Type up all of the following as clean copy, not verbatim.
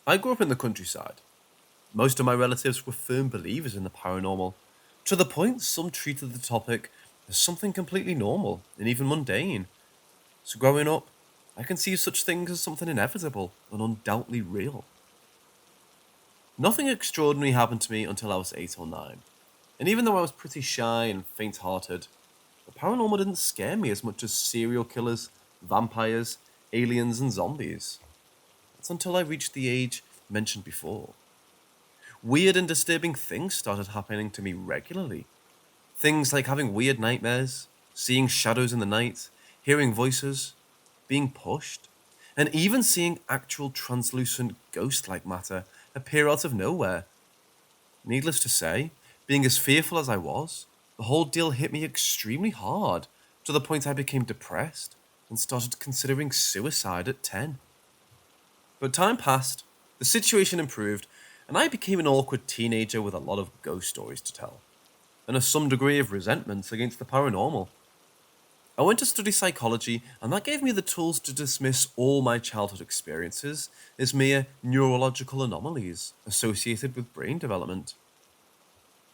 I grew up in the countryside. Most of my relatives were firm believers in the paranormal, to the point some treated the topic as something completely normal and even mundane. So growing up, I conceived such things as something inevitable and undoubtedly real. Nothing extraordinary happened to me until I was 8 or 9, and even though I was pretty shy and faint hearted, the paranormal didn't scare me as much as serial killers, vampires, aliens, and zombies. That's until I reached the age mentioned before. Weird and disturbing things started happening to me regularly. Things like having weird nightmares, seeing shadows in the night, hearing voices, being pushed, and even seeing actual translucent ghost like matter appear out of nowhere. Needless to say, being as fearful as I was, the whole deal hit me extremely hard to the point I became depressed and started considering suicide at 10. But time passed, the situation improved, and I became an awkward teenager with a lot of ghost stories to tell, and some degree of resentment against the paranormal. I went to study psychology, and that gave me the tools to dismiss all my childhood experiences as mere neurological anomalies associated with brain development.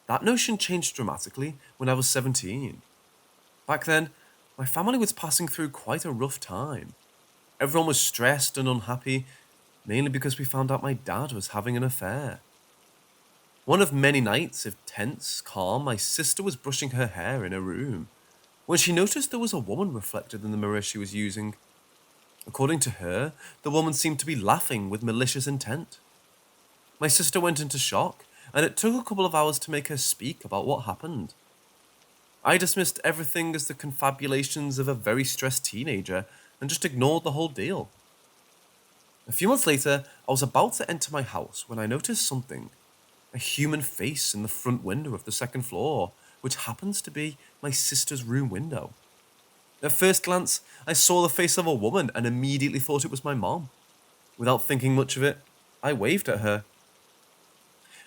That notion changed dramatically when I was 17. Back then, my family was passing through quite a rough time. Everyone was stressed and unhappy, mainly because we found out my dad was having an affair. One of many nights of tense calm, my sister was brushing her hair in her room when she noticed there was a woman reflected in the mirror she was using. According to her, the woman seemed to be laughing with malicious intent. My sister went into shock, and it took a couple of hours to make her speak about what happened. I dismissed everything as the confabulations of a very stressed teenager and just ignored the whole deal. A few months later, I was about to enter my house when I noticed something, a human face in the front window of the second floor, which happens to be my sister's room window. At first glance, I saw the face of a woman and immediately thought it was my mom. Without thinking much of it, I waved at her.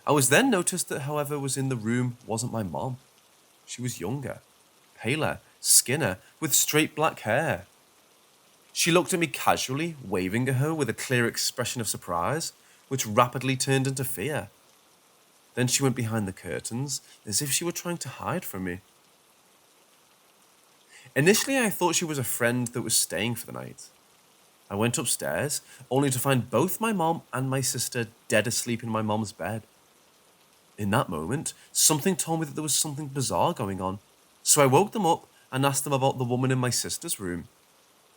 I was then noticed that whoever was in the room wasn't my mom. She was younger, paler, skinner, with straight black hair. She looked at me casually, waving at her with a clear expression of surprise, which rapidly turned into fear. Then she went behind the curtains, as if she were trying to hide from me. Initially, I thought she was a friend that was staying for the night. I went upstairs, only to find both my mom and my sister dead asleep in my mom's bed. In that moment, something told me that there was something bizarre going on, so I woke them up and asked them about the woman in my sister's room.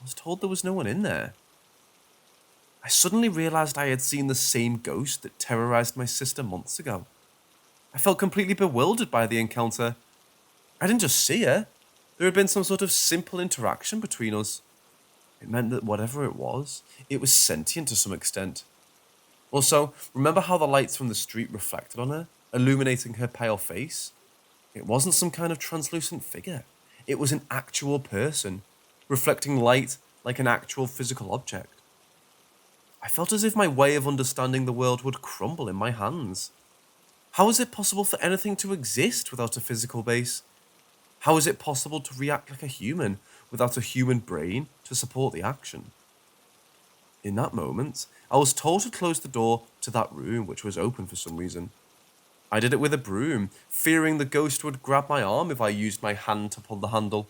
I was told there was no one in there. I suddenly realized I had seen the same ghost that terrorized my sister months ago. I felt completely bewildered by the encounter. I didn't just see her. There had been some sort of simple interaction between us. It meant that whatever it was sentient to some extent. Also, remember how the lights from the street reflected on her, illuminating her pale face? It wasn't some kind of translucent figure. It was an actual person, reflecting light like an actual physical object. I felt as if my way of understanding the world would crumble in my hands. How is it possible for anything to exist without a physical base? How is it possible to react like a human without a human brain to support the action? In that moment, I was told to close the door to that room, which was open for some reason. I did it with a broom, fearing the ghost would grab my arm if I used my hand to pull the handle.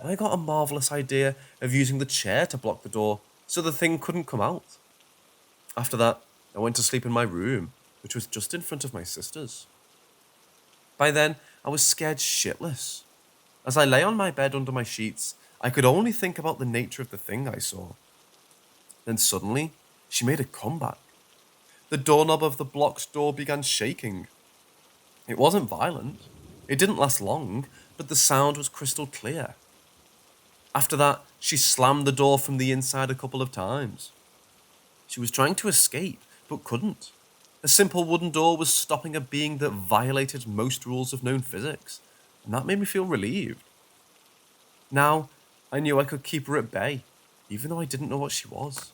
Then I got a marvelous idea of using the chair to block the door so the thing couldn't come out. After that, I went to sleep in my room, which was just in front of my sister's. By then, I was scared shitless. As I lay on my bed under my sheets, I could only think about the nature of the thing I saw. Then suddenly, she made a comeback. The doorknob of the blocked door began shaking. It wasn't violent. It didn't last long, but the sound was crystal clear. After that, she slammed the door from the inside a couple of times. She was trying to escape, but couldn't. A simple wooden door was stopping a being that violated most rules of known physics, and that made me feel relieved. Now, I knew I could keep her at bay, even though I didn't know what she was.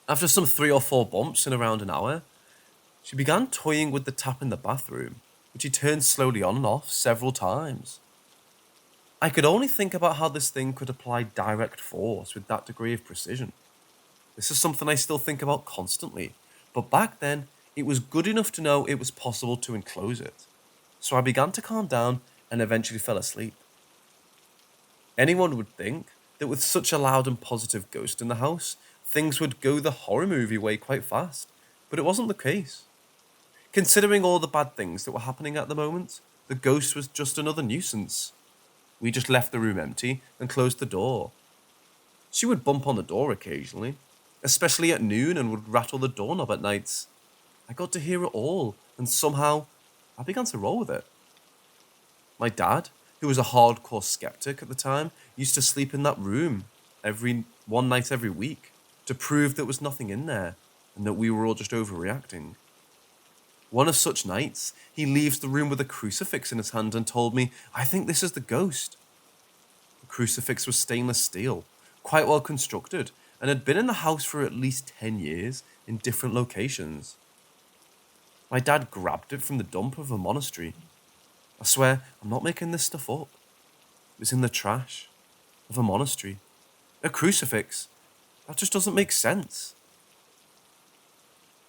After some 3 or 4 bumps in around an hour, she began toying with the tap in the bathroom, which she turned slowly on and off several times. I could only think about how this thing could apply direct force with that degree of precision. This is something I still think about constantly, but back then, it was good enough to know it was possible to enclose it. So I began to calm down and eventually fell asleep. Anyone would think that with such a loud and positive ghost in the house, things would go the horror movie way quite fast, but it wasn't the case. Considering all the bad things that were happening at the moment, the ghost was just another nuisance. We just left the room empty and closed the door. She would bump on the door occasionally, especially at noon, and would rattle the doorknob at nights. I got to hear it all, and somehow I began to roll with it. My dad, who was a hardcore skeptic at the time, used to sleep in that room every one night every week to prove there was nothing in there and that we were all just overreacting. One of such nights, he leaves the room with a crucifix in his hand and told me, "I think this is the ghost." The crucifix was stainless steel, quite well constructed, and had been in the house for at least 10 years in different locations. My dad grabbed it from the dump of a monastery. I swear, I'm not making this stuff up. It was in the trash of a monastery. A crucifix. That just doesn't make sense.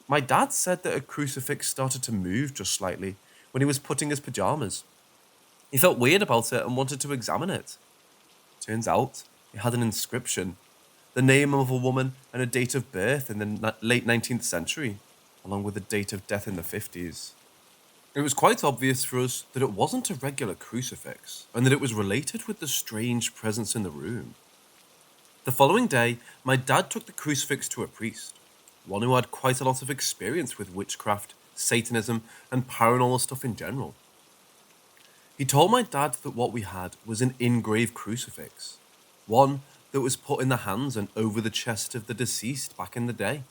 My dad said that a crucifix started to move just slightly when he was putting his pajamas. He felt weird about it and wanted to examine it. Turns out, it had an inscription, the name of a woman and a date of birth in the late 19th century, along with a date of death in the 50s. It was quite obvious for us that it wasn't a regular crucifix, and that it was related with the strange presence in the room. The following day, my dad took the crucifix to a priest, one who had quite a lot of experience with witchcraft, Satanism, and paranormal stuff in general. He told my dad that what we had was an engraved crucifix, one that was put in the hands and over the chest of the deceased back in the day.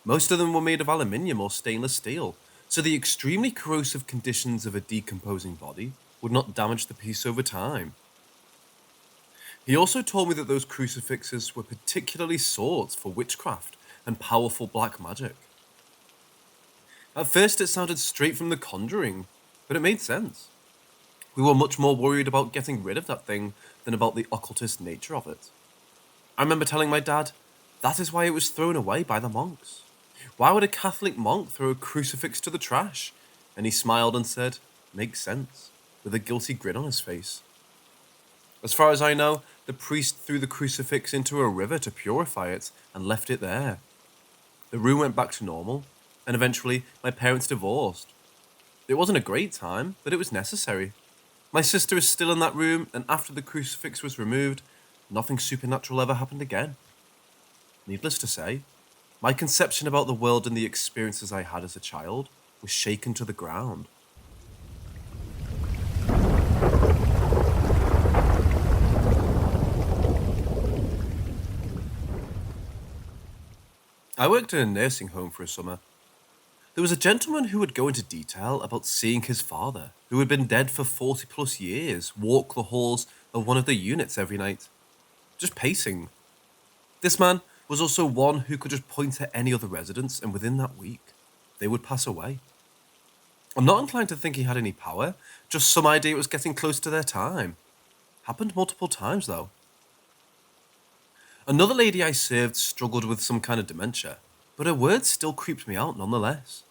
Most of them were made of aluminium or stainless steel, so the extremely corrosive conditions of a decomposing body would not damage the piece over time. He also told me that those crucifixes were particularly sought for witchcraft and powerful black magic. At first it sounded straight from The Conjuring, but it made sense. We were much more worried about getting rid of that thing than about the occultist nature of it. I remember telling my dad, that is why it was thrown away by the monks. Why would a Catholic monk throw a crucifix to the trash? And he smiled and said, "Makes sense," with a guilty grin on his face. As far as I know, the priest threw the crucifix into a river to purify it and left it there. The room went back to normal, and eventually my parents divorced. It wasn't a great time, but it was necessary. My sister is still in that room, and after the crucifix was removed, nothing supernatural ever happened again. Needless to say, my conception about the world and the experiences I had as a child was shaken to the ground. I worked in a nursing home for a summer. There was a gentleman who would go into detail about seeing his father, who had been dead for 40 plus years, walk the halls of one of the units every night, just pacing. This man was also one who could just point at any other residents, and within that week, they would pass away. I'm not inclined to think he had any power, just some idea it was getting close to their time. Happened multiple times, though. Another lady I served struggled with some kind of dementia, but her words still creeped me out nonetheless.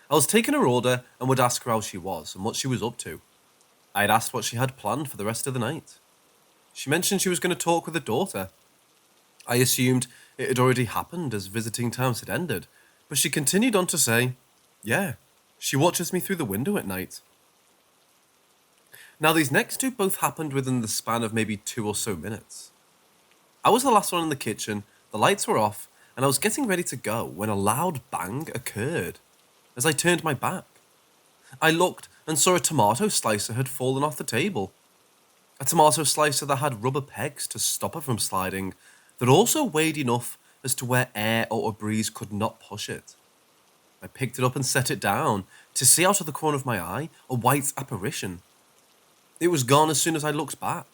I was taking her order and would ask her how she was and what she was up to. I had asked what she had planned for the rest of the night. She mentioned she was going to talk with her daughter. I assumed it had already happened as visiting times had ended, but she continued on to say, "Yeah, she watches me through the window at night." Now these next two both happened within the span of maybe 2 or so minutes. I was the last one in the kitchen, the lights were off, and I was getting ready to go when a loud bang occurred. As I turned my back, I looked and saw a tomato slicer had fallen off the table. A tomato slicer that had rubber pegs to stop it from sliding, that also weighed enough as to where air or a breeze could not push it. I picked it up and set it down, to see out of the corner of my eye a white apparition. It was gone as soon as I looked back,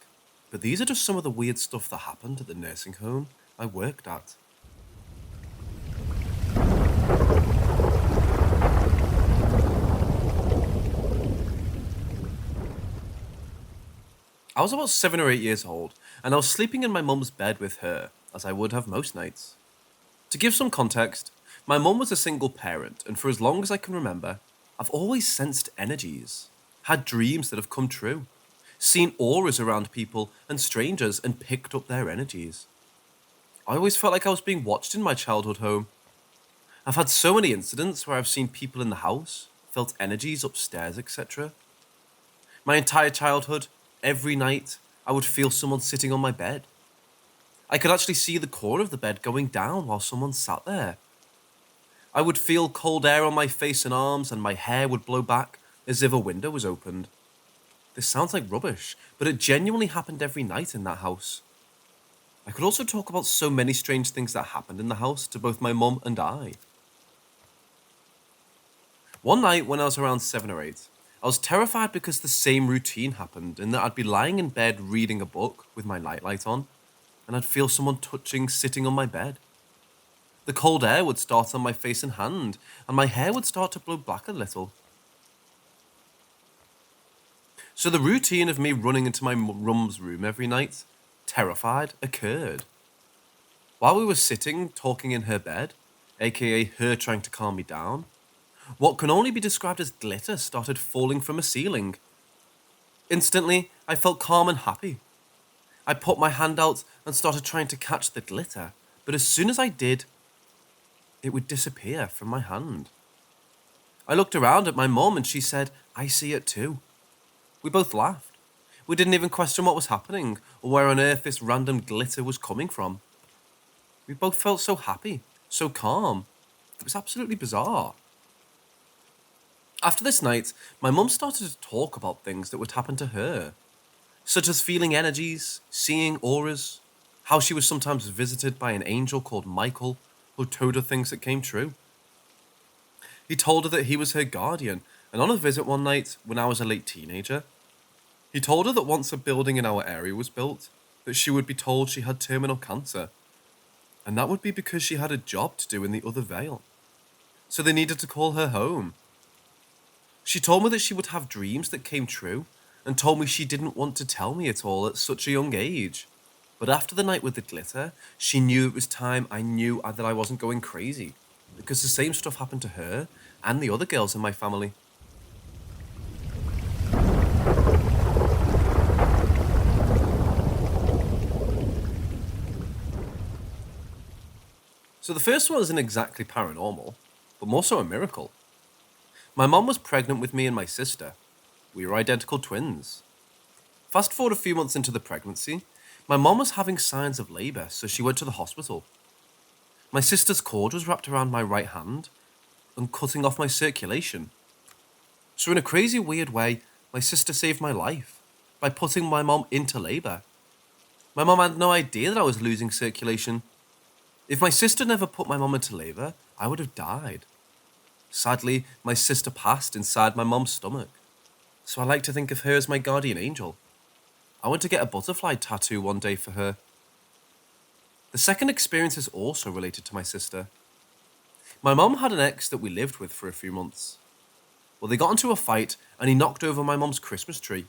but these are just some of the weird stuff that happened at the nursing home I worked at. I was about 7 or 8 years old, and I was sleeping in my mum's bed with her, as I would have most nights. To give some context, my mum was a single parent, and for as long as I can remember, I've always sensed energies, had dreams that have come true, seen auras around people and strangers and picked up their energies. I always felt like I was being watched in my childhood home. I've had so many incidents where I've seen people in the house, felt energies upstairs, etc. My entire childhood, every night, I would feel someone sitting on my bed. I could actually see the core of the bed going down while someone sat there. I would feel cold air on my face and arms, and my hair would blow back as if a window was opened. This sounds like rubbish, but it genuinely happened every night in that house. I could also talk about so many strange things that happened in the house to both my mum and I. One night when I was around 7 or 8, I was terrified because the same routine happened in that I'd be lying in bed reading a book with my nightlight on, and I'd feel someone touching sitting on my bed. The cold air would start on my face and hand, and my hair would start to blow back a little. So the routine of me running into my mum's room every night, terrified, occurred. While we were sitting, talking in her bed, aka her trying to calm me down, what can only be described as glitter started falling from a ceiling. Instantly, I felt calm and happy. I put my hand out and started trying to catch the glitter, but as soon as I did, it would disappear from my hand. I looked around at my mum and she said, "I see it too." We both laughed. We didn't even question what was happening or where on earth this random glitter was coming from. We both felt so happy, so calm. It was absolutely bizarre. After this night, my mum started to talk about things that would happen to her, such as feeling energies, seeing auras, how she was sometimes visited by an angel called Michael who told her things that came true. He told her that he was her guardian, and on a visit one night when I was a late teenager, he told her that once a building in our area was built, that she would be told she had terminal cancer, and that would be because she had a job to do in the other vale, so they needed to call her home. She told me that she would have dreams that came true, and told me she didn't want to tell me at all at such a young age. But after the night with the glitter, she knew it was time I knew that I wasn't going crazy, because the same stuff happened to her and the other girls in my family. So the first one isn't exactly paranormal, but more so a miracle. My mom was pregnant with me and my sister. We were identical twins. Fast forward a few months into the pregnancy, my mom was having signs of labour, so she went to the hospital. My sister's cord was wrapped around my right hand and cutting off my circulation. So in a crazy weird way, my sister saved my life by putting my mom into labour. My mom had no idea that I was losing circulation. If my sister never put my mom into labour, I would have died. Sadly, my sister passed inside my mom's stomach, so I like to think of her as my guardian angel. I went to get a butterfly tattoo one day for her. The second experience is also related to my sister. My mom had an ex that we lived with for a few months. Well, they got into a fight and he knocked over my mom's Christmas tree.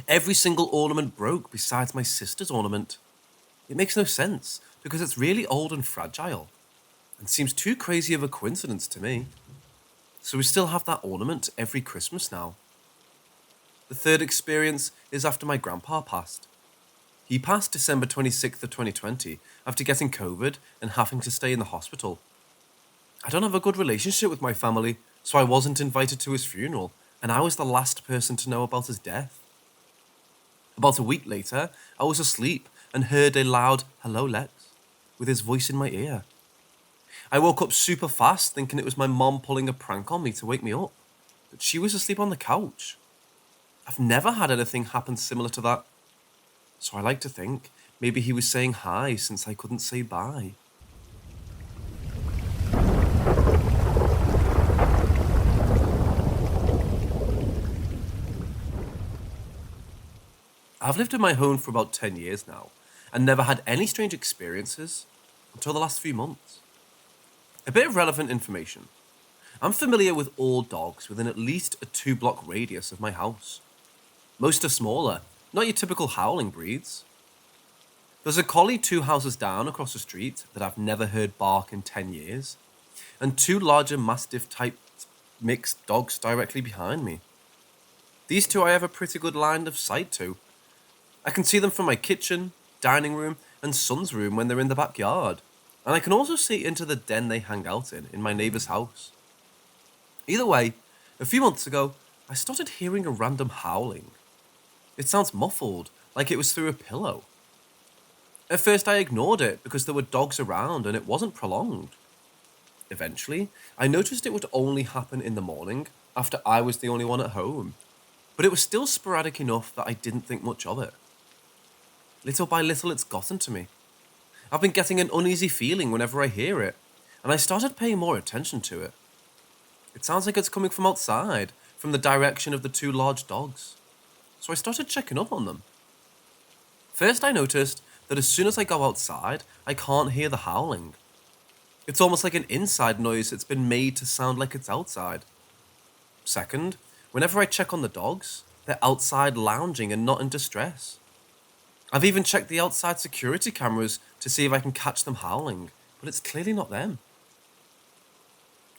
Every single ornament broke besides my sister's ornament. It makes no sense because it's really old and fragile and seems too crazy of a coincidence to me. So we still have that ornament every Christmas now. The third experience is after my grandpa passed. He passed December 26th of 2020 after getting COVID and having to stay in the hospital. I don't have a good relationship with my family, so I wasn't invited to his funeral, and I was the last person to know about his death. About a week later, I was asleep and heard a loud "Hello, Lex," with his voice in my ear. I woke up super fast thinking it was my mom pulling a prank on me to wake me up, but she was asleep on the couch. I've never had anything happen similar to that, so I like to think maybe he was saying hi since I couldn't say bye. I've lived in my home for about 10 years now and never had any strange experiences until the last few months. A bit of relevant information. I'm familiar with all dogs within at least a 2-block radius of my house. Most are smaller, not your typical howling breeds. There's a collie 2 houses down across the street that I've never heard bark in 10 years, and two larger mastiff type mixed dogs directly behind me. These two I have a pretty good line of sight to. I can see them from my kitchen, dining room, and son's room when they're in the backyard, and I can also see into the den they hang out in my neighbour's house. Either way, a few months ago, I started hearing a random howling. It sounds muffled, like it was through a pillow. At first I ignored it because there were dogs around and it wasn't prolonged. Eventually, I noticed it would only happen in the morning, after I was the only one at home, but it was still sporadic enough that I didn't think much of it. Little by little it's gotten to me. I've been getting an uneasy feeling whenever I hear it, and I started paying more attention to it. It sounds like it's coming from outside, from the direction of the two large dogs. So I started checking up on them. First I noticed that as soon as I go outside, I can't hear the howling. It's almost like an inside noise that's been made to sound like it's outside. Second, whenever I check on the dogs, they're outside lounging and not in distress. I've even checked the outside security cameras to see if I can catch them howling, but it's clearly not them.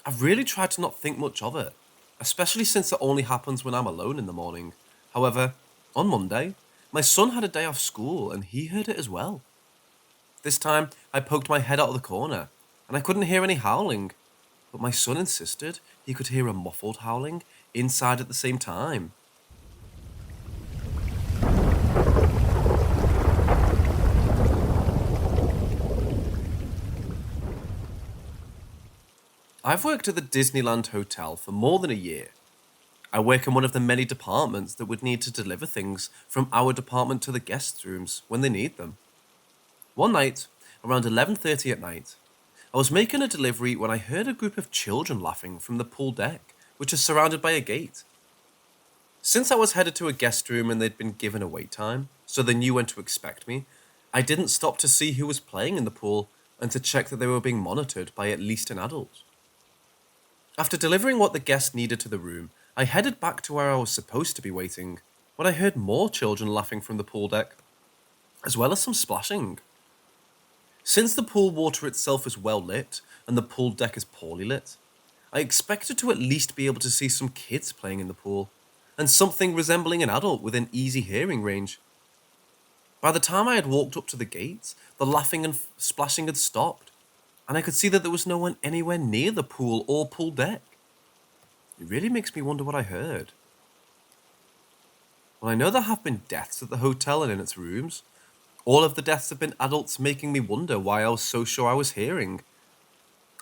I've really tried to not think much of it, especially since it only happens when I'm alone in the morning. However, on Monday, my son had a day off school and he heard it as well. This time, I poked my head out of the corner, and I couldn't hear any howling, but my son insisted he could hear a muffled howling inside at the same time. I've worked at the Disneyland Hotel for more than a year. I work in one of the many departments that would need to deliver things from our department to the guest rooms when they need them. One night, around 11:30 at night, I was making a delivery when I heard a group of children laughing from the pool deck, which is surrounded by a gate. Since I was headed to a guest room and they'd been given a wait time, so they knew when to expect me, I didn't stop to see who was playing in the pool and to check that they were being monitored by at least an adult. After delivering what the guest needed to the room, I headed back to where I was supposed to be waiting, when I heard more children laughing from the pool deck, as well as some splashing. Since the pool water itself is well lit, and the pool deck is poorly lit, I expected to at least be able to see some kids playing in the pool, and something resembling an adult within easy hearing range. By the time I had walked up to the gate, the laughing and splashing had stopped, and I could see that there was no one anywhere near the pool or pool deck. It really makes me wonder what I heard. Well, I know there have been deaths at the hotel and in its rooms. All of the deaths have been adults, making me wonder why I was so sure I was hearing.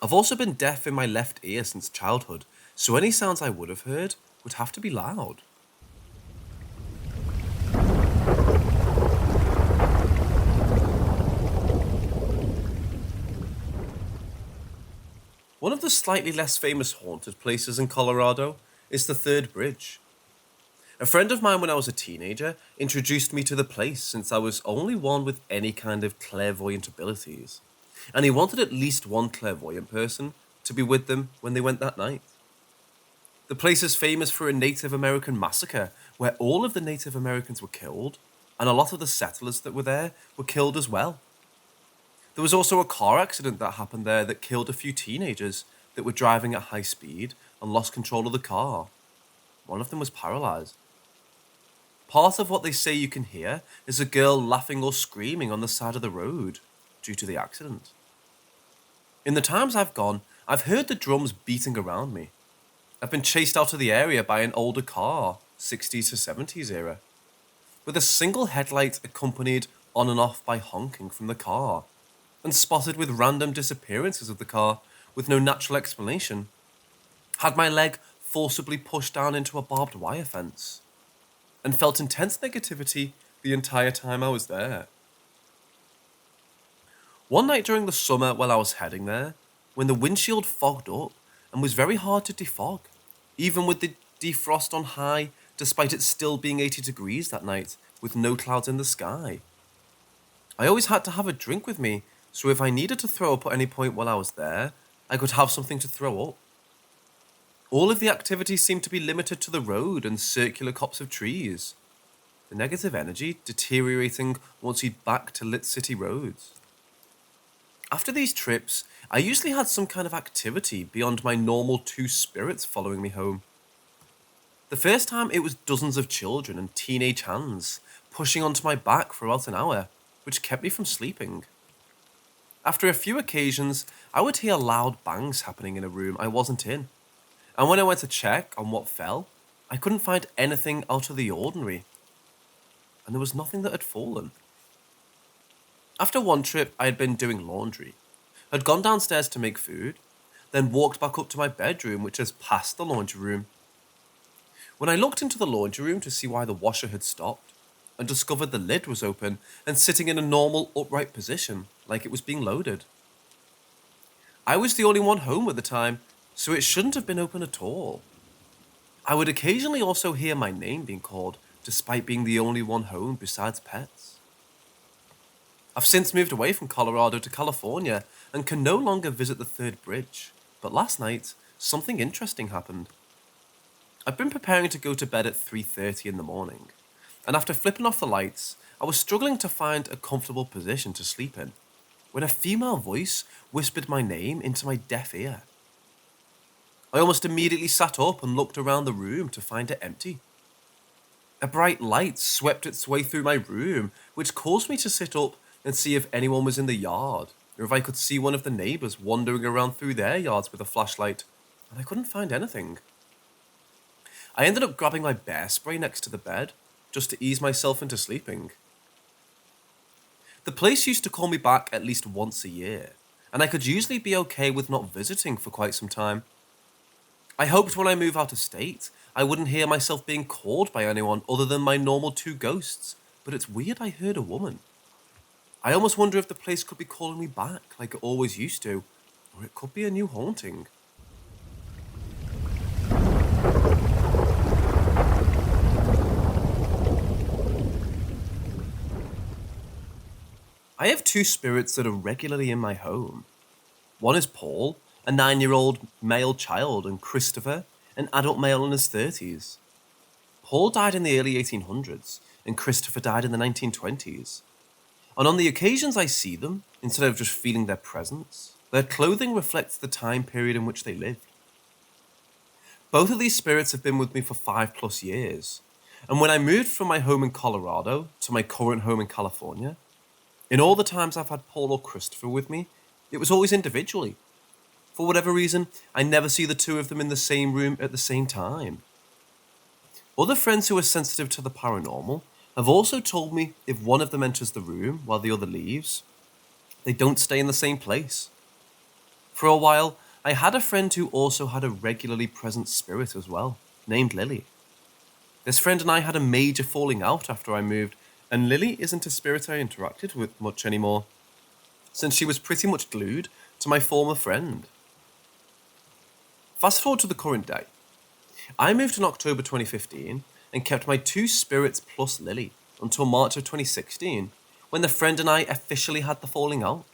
I've also been deaf in my left ear since childhood, so any sounds I would have heard would have to be loud. One of the slightly less famous haunted places in Colorado is the Third Bridge. A friend of mine when I was a teenager introduced me to the place since I was only one with any kind of clairvoyant abilities, and he wanted at least one clairvoyant person to be with them when they went that night. The place is famous for a Native American massacre where all of the Native Americans were killed, and a lot of the settlers that were there were killed as well. There was also a car accident that happened there that killed a few teenagers that were driving at high speed and lost control of the car. One of them was paralyzed. Part of what they say you can hear is a girl laughing or screaming on the side of the road due to the accident. In the times I've gone, I've heard the drums beating around me. I've been chased out of the area by an older car, 60s to 70s era, with a single headlight accompanied on and off by honking from the car, and spotted with random disappearances of the car with no natural explanation. Had my leg forcibly pushed down into a barbed wire fence, and felt intense negativity the entire time I was there. One night during the summer while I was heading there, when the windshield fogged up and was very hard to defog, even with the defrost on high, despite it still being 80 degrees that night with no clouds in the sky. I always had to have a drink with me, so if I needed to throw up at any point while I was there, I could have something to throw up. All of the activities seemed to be limited to the road and circular copse of trees. the negative energy deteriorating once he'd back to lit city roads. After these trips, I usually had some kind of activity beyond my normal two spirits following me home. The first time it was dozens of children and teenage hands pushing onto my back for about an hour, which kept me from sleeping. After a few occasions, I would hear loud bangs happening in a room I wasn't in, and when I went to check on what fell, I couldn't find anything out of the ordinary, and there was nothing that had fallen. After one trip, I had been doing laundry, had gone downstairs to make food, then walked back up to my bedroom, which is past the laundry room. When I looked into the laundry room to see why the washer had stopped, and discovered the lid was open and sitting in a normal upright position, like it was being loaded. I was the only one home at the time, so it shouldn't have been open at all. I would occasionally also hear my name being called, despite being the only one home besides pets. I've since moved away from Colorado to California and can no longer visit the third bridge, but last night, something interesting happened. I'd been preparing to go to bed at 3:30 in the morning, and after flipping off the lights, I was struggling to find a comfortable position to sleep in, when a female voice whispered my name into my deaf ear. I almost immediately sat up and looked around the room to find it empty. A bright light swept its way through my room, which caused me to sit up and see if anyone was in the yard, or if I could see one of the neighbours wandering around through their yards with a flashlight, and I couldn't find anything. I ended up grabbing my bear spray next to the bed, just to ease myself into sleeping. The place used to call me back at least once a year, and I could usually be okay with not visiting for quite some time. I hoped when I move out of state, I wouldn't hear myself being called by anyone other than my normal two ghosts, but it's weird I heard a woman. I almost wonder if the place could be calling me back like it always used to, or it could be a new haunting. I have two spirits that are regularly in my home. One is Paul, a 9-year-old male child, and Christopher, an adult male in his 30s. Paul died in the early 1800s, and Christopher died in the 1920s. And on the occasions I see them, instead of just feeling their presence, their clothing reflects the time period in which they lived. Both of these spirits have been with me for 5+ years, and when I moved from my home in Colorado to my current home in California, in all the times I've had Paul or Christopher with me, it was always individually. For whatever reason, I never see the two of them in the same room at the same time. Other friends who are sensitive to the paranormal have also told me if one of them enters the room while the other leaves, they don't stay in the same place. For a while, I had a friend who also had a regularly present spirit as well, named Lily. This friend and I had a major falling out after I moved, and Lily isn't a spirit I interacted with much anymore, since she was pretty much glued to my former friend. Fast forward to the current day. I moved in October 2015 and kept my two spirits plus Lily until March of 2016, when the friend and I officially had the falling out.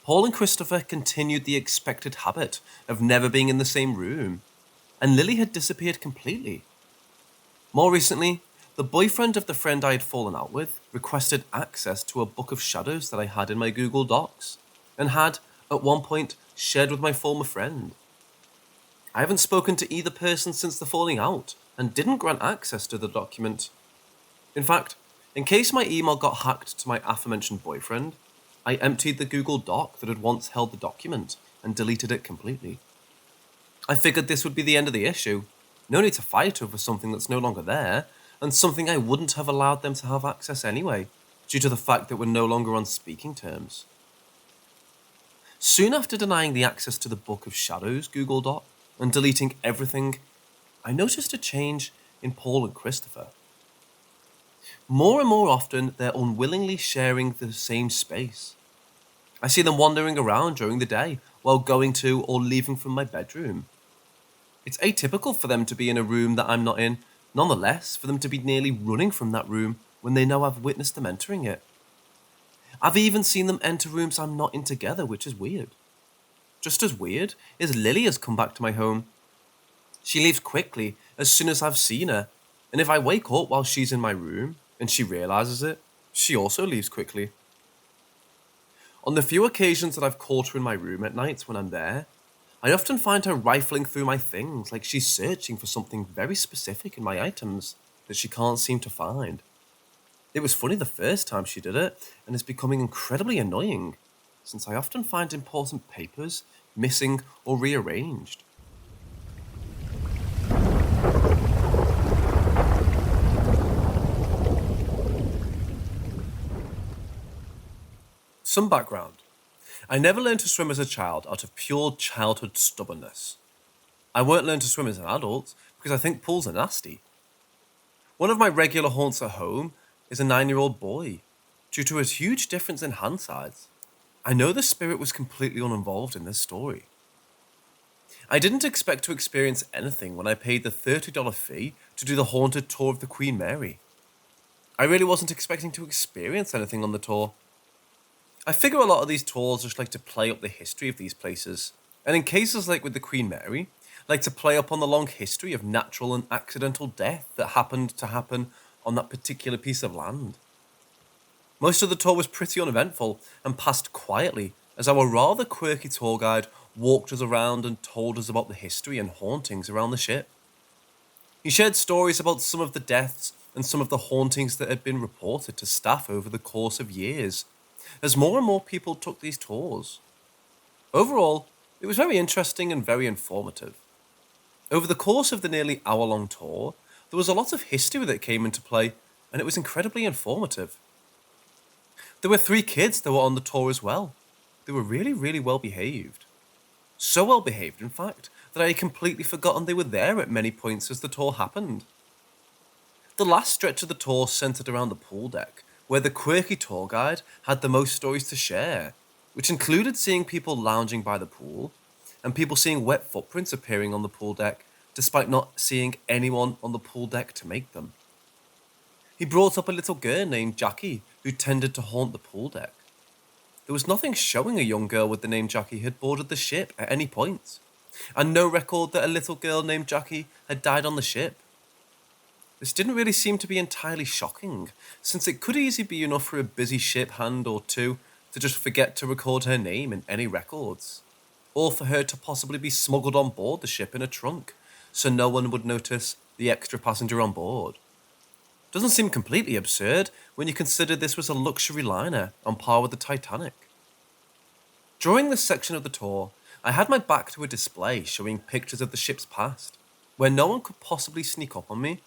Paul and Christopher continued the expected habit of never being in the same room, and Lily had disappeared completely. More recently, the boyfriend of the friend I had fallen out with requested access to a book of shadows that I had in my Google Docs, and had, at one point, shared with my former friend. I haven't spoken to either person since the falling out, and didn't grant access to the document. In fact, in case my email got hacked to my aforementioned boyfriend, I emptied the Google Doc that had once held the document and deleted it completely. I figured this would be the end of the issue. No need to fight over something that's no longer there, and something I wouldn't have allowed them to have access anyway, due to the fact that we're no longer on speaking terms. Soon after denying the access to the Book of Shadows Google Doc and deleting everything, I noticed a change in Paul and Christopher. More and more often, they're unwillingly sharing the same space. I see them wandering around during the day while going to or leaving from my bedroom. It's atypical for them to be in a room that I'm not in, nonetheless, for them to be nearly running from that room when they know I've witnessed them entering it. I've even seen them enter rooms I'm not in together, which is weird. Just as weird is Lily has come back to my home. She leaves quickly as soon as I've seen her, And if I wake up while she's in my room and she realizes it, she also leaves quickly. On the few occasions that I've caught her in my room at night when I'm there, I often find her rifling through my things like she's searching for something very specific in my items that she can't seem to find. It was funny the first time she did it, and it's becoming incredibly annoying, since I often find important papers missing or rearranged. Some background. I never learned to swim as a child out of pure childhood stubbornness. I won't learn to swim as an adult because I think pools are nasty. One of my regular haunts at home is a 9-year-old boy. Due to a huge difference in hand size, I know the spirit was completely uninvolved in this story. I didn't expect to experience anything when I paid the $30 fee to do the haunted tour of the Queen Mary. I really wasn't expecting to experience anything on the tour. I figure a lot of these tours just like to play up the history of these places, and in cases like with the Queen Mary, like to play up on the long history of natural and accidental death that happened to happen on that particular piece of land. Most of the tour was pretty uneventful and passed quietly as our rather quirky tour guide walked us around and told us about the history and hauntings around the ship. He shared stories about some of the deaths and some of the hauntings that had been reported to staff over the course of years, as more and more people took these tours. Overall, it was very interesting and very informative. Over the course of the nearly hour-long tour, there was a lot of history that came into play, and it was incredibly informative. There were 3 kids that were on the tour as well. They were really, really well behaved. So well behaved, in fact, that I had completely forgotten they were there at many points as the tour happened. The last stretch of the tour centered around the pool deck, where the quirky tour guide had the most stories to share, which included seeing people lounging by the pool, and people seeing wet footprints appearing on the pool deck, despite not seeing anyone on the pool deck to make them. He brought up a little girl named Jackie, who tended to haunt the pool deck. There was nothing showing a young girl with the name Jackie had boarded the ship at any point, and no record that a little girl named Jackie had died on the ship. This didn't really seem to be entirely shocking, since it could easily be enough for a busy ship hand or two to just forget to record her name in any records, or for her to possibly be smuggled on board the ship in a trunk, so no one would notice the extra passenger on board. Doesn't seem completely absurd when you consider this was a luxury liner on par with the Titanic. During this section of the tour, I had my back to a display showing pictures of the ship's past, where no one could possibly sneak up on me,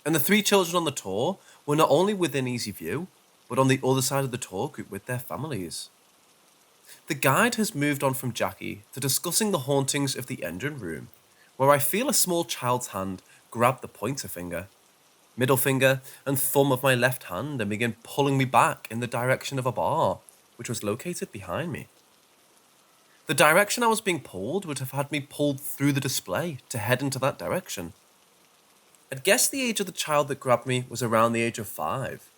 and the 3 children on the tour were not only within easy view, but on the other side of the tour group with their families. The guide has moved on from Jackie to discussing the hauntings of the engine room, where I feel a small child's hand grab the pointer finger, middle finger, and thumb of my left hand and begin pulling me back in the direction of a bar, which was located behind me. The direction I was being pulled would have had me pulled through the display to head into that direction. I'd guess the age of the child that grabbed me was around the age of 5.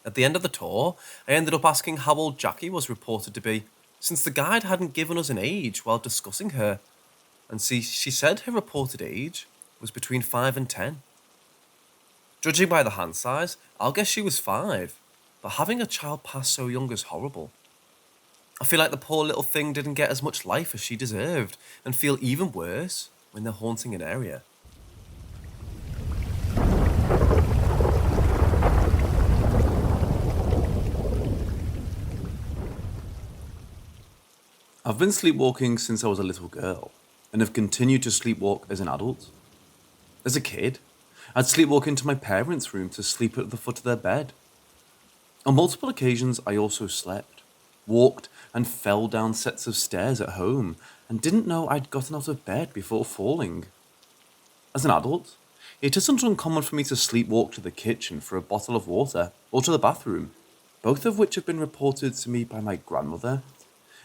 At the end of the tour, I ended up asking how old Jackie was reported to be, since the guide hadn't given us an age while discussing her, and she said her reported age was between 5 and 10. Judging by the hand size, I'll guess she was 5, but having a child pass so young is horrible. I feel like the poor little thing didn't get as much life as she deserved, and feel even worse when they're haunting an area. I've been sleepwalking since I was a little girl, and have continued to sleepwalk as an adult. As a kid, I'd sleepwalk into my parents' room to sleep at the foot of their bed. On multiple occasions, I also slept, walked, and fell down sets of stairs at home, and didn't know I'd gotten out of bed before falling. As an adult, it isn't uncommon for me to sleepwalk to the kitchen for a bottle of water, or to the bathroom, both of which have been reported to me by my grandmother,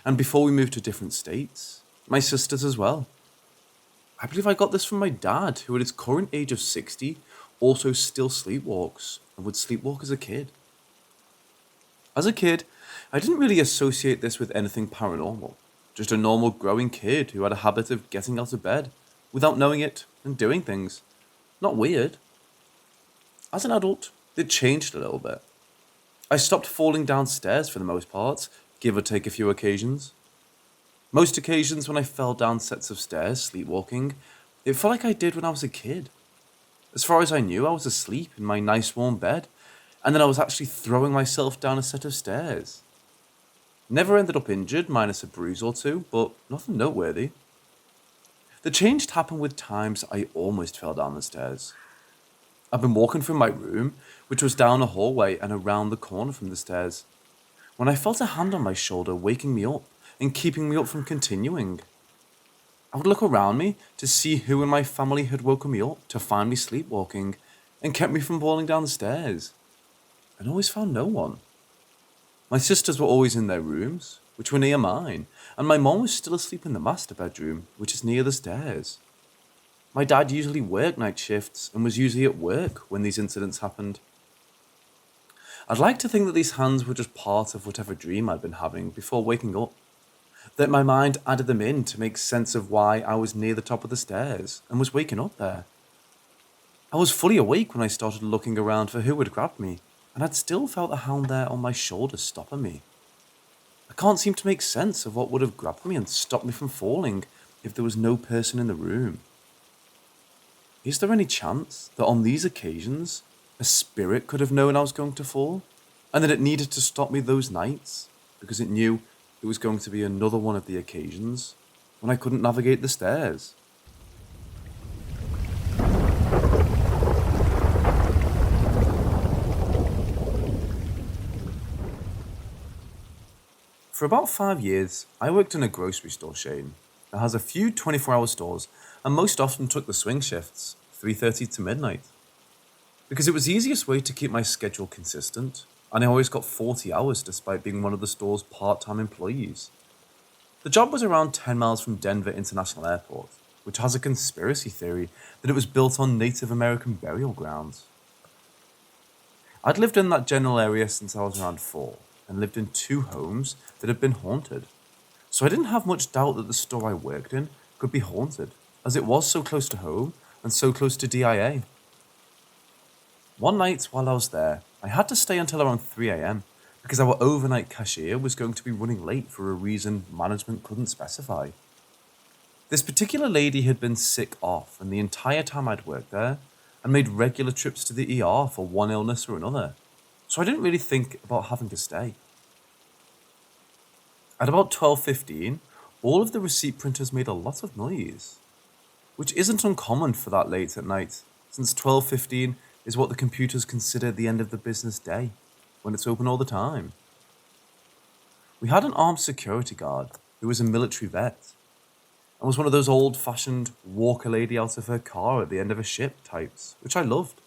and before we moved to different states, my sisters as well. I believe I got this from my dad, who at his current age of 60 also still sleepwalks, and would sleepwalk as a kid. As a kid, I didn't really associate this with anything paranormal, just a normal growing kid who had a habit of getting out of bed, without knowing it, and doing things. Not weird. As an adult, it changed a little bit. I stopped falling downstairs for the most part, give or take a few occasions. Most occasions when I fell down sets of stairs sleepwalking, it felt like I did when I was a kid. As far as I knew, I was asleep in my nice warm bed, and then I was actually throwing myself down a set of stairs. Never ended up injured, minus a bruise or two, but nothing noteworthy. The change happened with times I almost fell down the stairs. I've been walking through my room, which was down a hallway and around the corner from the stairs, when I felt a hand on my shoulder waking me up and keeping me up from continuing. I would look around me to see who in my family had woken me up to find me sleepwalking and kept me from falling down the stairs, and always found no one. My sisters were always in their rooms, which were near mine, and my mom was still asleep in the master bedroom, which is near the stairs. My dad usually worked night shifts and was usually at work when these incidents happened. I'd like to think that these hands were just part of whatever dream I'd been having before waking up, that my mind added them in to make sense of why I was near the top of the stairs and was waking up there. I was fully awake when I started looking around for who had grabbed me, and I'd still felt the hand there on my shoulder stopping me. I can't seem to make sense of what would have grabbed me and stopped me from falling if there was no person in the room. Is there any chance that on these occasions, a spirit could have known I was going to fall, and that it needed to stop me those nights because it knew it was going to be another one of the occasions when I couldn't navigate the stairs? For about 5 years, I worked in a grocery store chain that has a few 24-hour stores and most often took the swing shifts, 3:30 to midnight. Because it was the easiest way to keep my schedule consistent, and I always got 40 hours despite being one of the store's part-time employees. The job was around 10 miles from Denver International Airport, which has a conspiracy theory that it was built on Native American burial grounds. I'd lived in that general area since I was around 4, and lived in 2 homes that had been haunted. So I didn't have much doubt that the store I worked in could be haunted, as it was so close to home and so close to DIA. One night while I was there, I had to stay until around 3 a.m. because our overnight cashier was going to be running late for a reason management couldn't specify. This particular lady had been sick off and the entire time I'd worked there, and made regular trips to the ER for one illness or another, so I didn't really think about having to stay. At about 12:15, all of the receipt printers made a lot of noise, which isn't uncommon for that late at night, since 12:15 is what the computers consider the end of the business day, when it's open all the time. We had an armed security guard who was a military vet, and was one of those old-fashioned walk a lady out of her car at the end of a ship types, which I loved.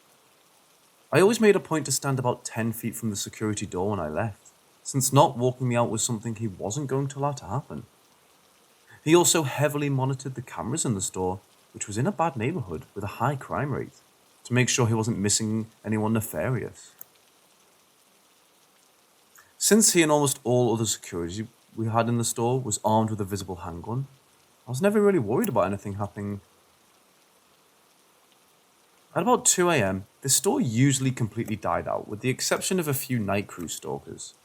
I always made a point to stand about 10 feet from the security door when I left, since not walking me out was something he wasn't going to allow to happen. He also heavily monitored the cameras in the store, which was in a bad neighborhood with a high crime rate, to make sure he wasn't missing anyone nefarious. Since he and almost all other security we had in the store was armed with a visible handgun, I was never really worried about anything happening. At about 2 a.m., the store usually completely died out, with the exception of a few night crew stalkers.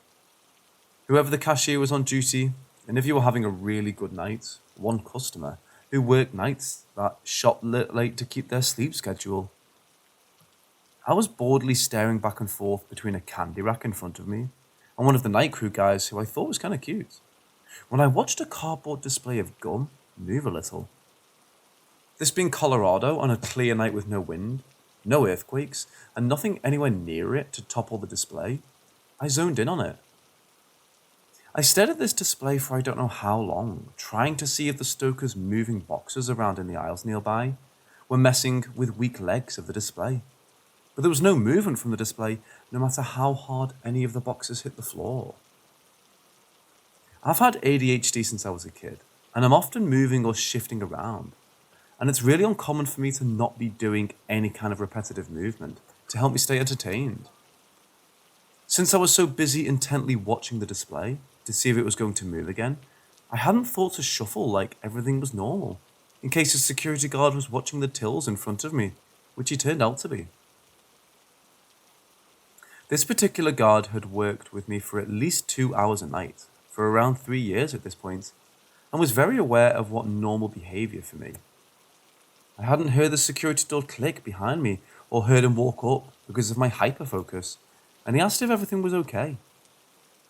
Whoever the cashier was on duty, and if you were having a really good night, one customer who worked nights that shop late to keep their sleep schedule. I was boredly staring back and forth between a candy rack in front of me and one of the night crew guys who I thought was kind of cute, when I watched a cardboard display of gum move a little. This being Colorado on a clear night with no wind, no earthquakes, and nothing anywhere near it to topple the display, I zoned in on it. I stared at this display for I don't know how long, trying to see if the stokers moving boxes around in the aisles nearby were messing with weak legs of the display. But there was no movement from the display, no matter how hard any of the boxes hit the floor. I've had ADHD since I was a kid, and I'm often moving or shifting around, and it's really uncommon for me to not be doing any kind of repetitive movement to help me stay entertained. Since I was so busy intently watching the display to see if it was going to move again, I hadn't thought to shuffle like everything was normal, in case the security guard was watching the tills in front of me, which he turned out to be. This particular guard had worked with me for at least 2 hours a night, for around 3 years at this point, and was very aware of what normal behaviour for me. I hadn't heard the security door click behind me or heard him walk up because of my hyperfocus, and he asked if everything was okay.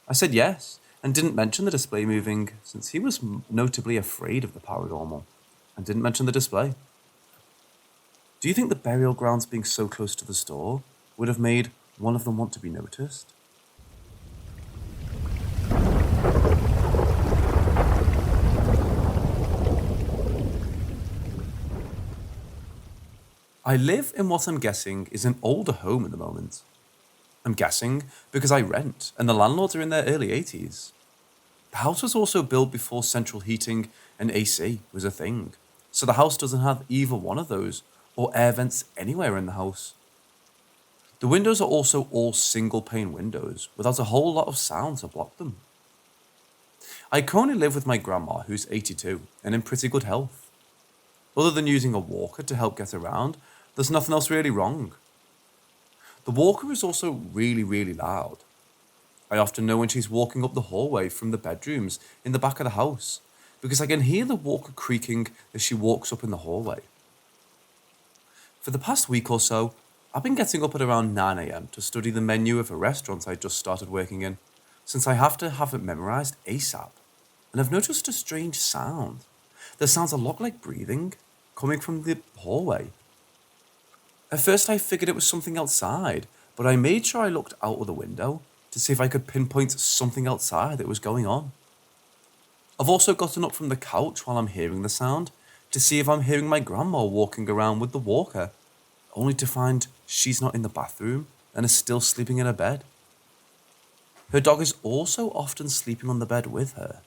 I said yes, and didn't mention the display moving, since he was notably afraid of the paranormal, and didn't mention the display. Do you think the burial grounds being so close to the store would have made one of them want to be noticed? I live in what I'm guessing is an older home at the moment. I'm guessing because I rent and the landlords are in their early 80s. The house was also built before central heating and AC was a thing, so the house doesn't have either one of those or air vents anywhere in the house. The windows are also all single pane windows without a whole lot of sound to block them. I currently live with my grandma, who's 82 and in pretty good health. Other than using a walker to help get around, there's nothing else really wrong. The walker is also really loud. I often know when she's walking up the hallway from the bedrooms in the back of the house, because I can hear the walker creaking as she walks up in the hallway. For the past week or so, I've been getting up at around 9 a.m. to study the menu of a restaurant I just started working in, since I have to have it memorized ASAP, and I've noticed a strange sound that sounds a lot like breathing coming from the hallway. At first I figured it was something outside, but I made sure I looked out of the window to see if I could pinpoint something outside that was going on. I've also gotten up from the couch while I'm hearing the sound to see if I'm hearing my grandma walking around with the walker, only to find she's not in the bathroom and is still sleeping in her bed. Her dog is also often sleeping on the bed with her.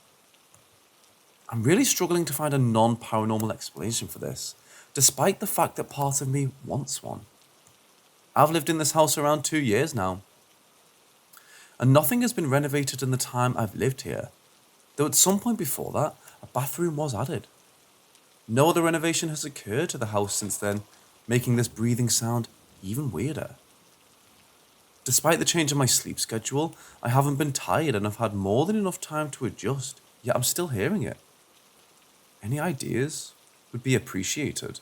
I'm really struggling to find a non-paranormal explanation for this, despite the fact that part of me wants one. I've lived in this house around 2 years now, and nothing has been renovated in the time I've lived here, though at some point before that, a bathroom was added. No other renovation has occurred to the house since then, making this breathing sound even weirder. Despite the change in my sleep schedule, I haven't been tired and I've had more than enough time to adjust, yet I'm still hearing it. Any ideas would be appreciated.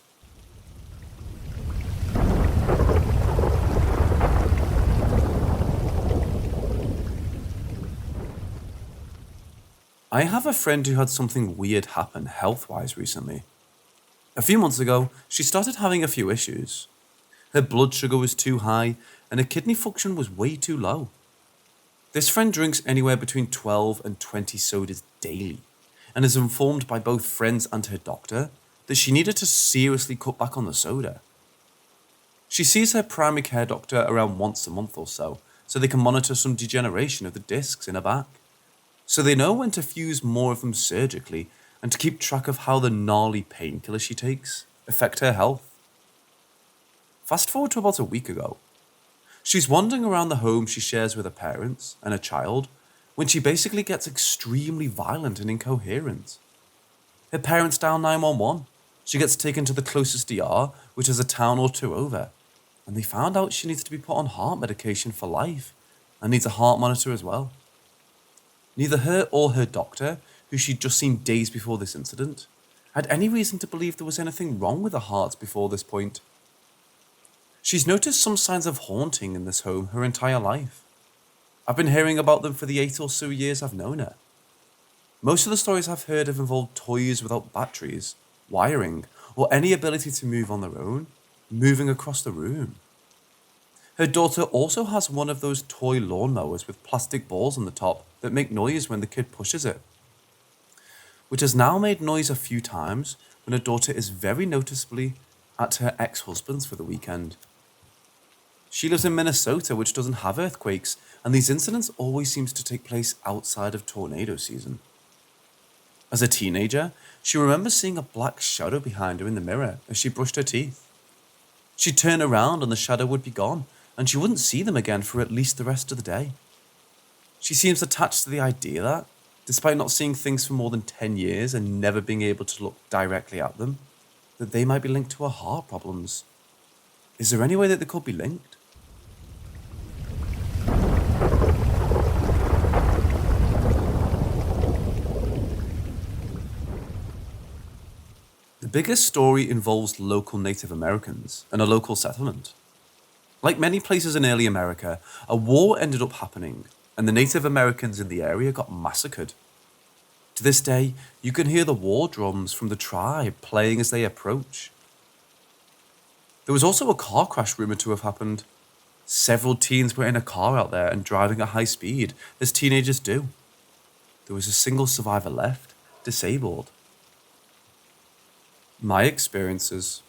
I have a friend who had something weird happen health-wise recently. A few months ago, she started having a few issues. Her blood sugar was too high and her kidney function was way too low. This friend drinks anywhere between 12 and 20 sodas daily and is informed by both friends and her doctor that she needed to seriously cut back on the soda. She sees her primary care doctor around once a month or so they can monitor some degeneration of the discs in her back. So they know when to fuse more of them surgically and to keep track of how the gnarly painkillers she takes affect her health. Fast forward to about a week ago. She's wandering around the home she shares with her parents and her child when she basically gets extremely violent and incoherent. Her parents dial 911. She gets taken to the closest DR, which is a town or two over, and they found out she needs to be put on heart medication for life and needs a heart monitor as well. Neither her or her doctor, who she'd just seen days before this incident, had any reason to believe there was anything wrong with her heart before this point. She's noticed some signs of haunting in this home her entire life. I've been hearing about them for the 8 or so years I've known her. Most of the stories I've heard have involved toys without batteries, wiring, or any ability to move on their own, moving across the room. Her daughter also has one of those toy lawnmowers with plastic balls on the top that make noise when the kid pushes it, which has now made noise a few times when her daughter is very noticeably at her ex-husband's for the weekend. She lives in Minnesota, which doesn't have earthquakes, and these incidents always seem to take place outside of tornado season. As a teenager, she remembers seeing a black shadow behind her in the mirror as she brushed her teeth. She'd turn around and the shadow would be gone, and she wouldn't see them again for at least the rest of the day. She seems attached to the idea that, despite not seeing things for more than 10 years and never being able to look directly at them, that they might be linked to her heart problems. Is there any way that they could be linked? biggest story involves local Native Americans and a local settlement. Like many places in early America, a war ended up happening, and the Native Americans in the area got massacred. To this day, you can hear the war drums from the tribe playing as they approach. There was also a car crash rumored to have happened. Several teens were in a car out there and driving at high speed, as teenagers do. There was a single survivor left, disabled. My experiences.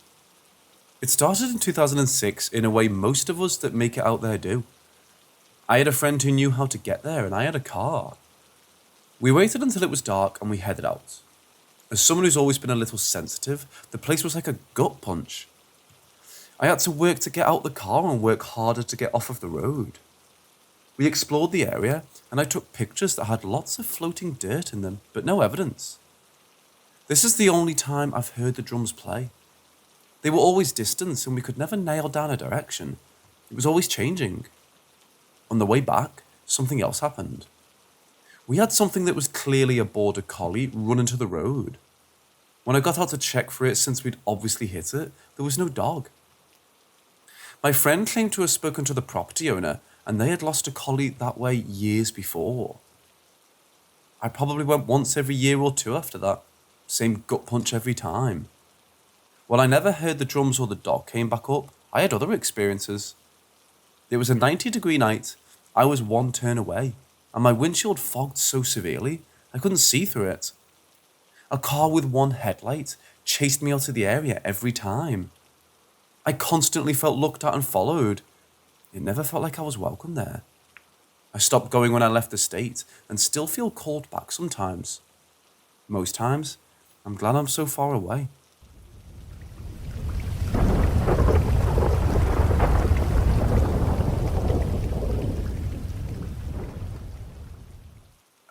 It started in 2006 in a way most of us that make it out there do. I had a friend who knew how to get there, and I had a car. We waited until it was dark and we headed out. As someone who's always been a little sensitive, the place was like a gut punch. I had to work to get out the car and work harder to get off of the road. We explored the area, and I took pictures that had lots of floating dirt in them, but no evidence. This is the only time I've heard the drums play. They were always distant, and we could never nail down a direction. It was always changing. On the way back, something else happened. We had something that was clearly a border collie run into the road. When I got out to check for it, since we'd obviously hit it, there was no dog. My friend claimed to have spoken to the property owner, and they had lost a collie that way years before. I probably went once every year or two after that. Same gut punch every time. While I never heard the drums or the dog came back up, I had other experiences. It was a 90-degree night, I was one turn away, and my windshield fogged so severely I couldn't see through it. A car with one headlight chased me out of the area every time. I constantly felt looked at and followed. It never felt like I was welcome there. I stopped going when I left the state and still feel called back sometimes. Most times, I'm glad I'm so far away.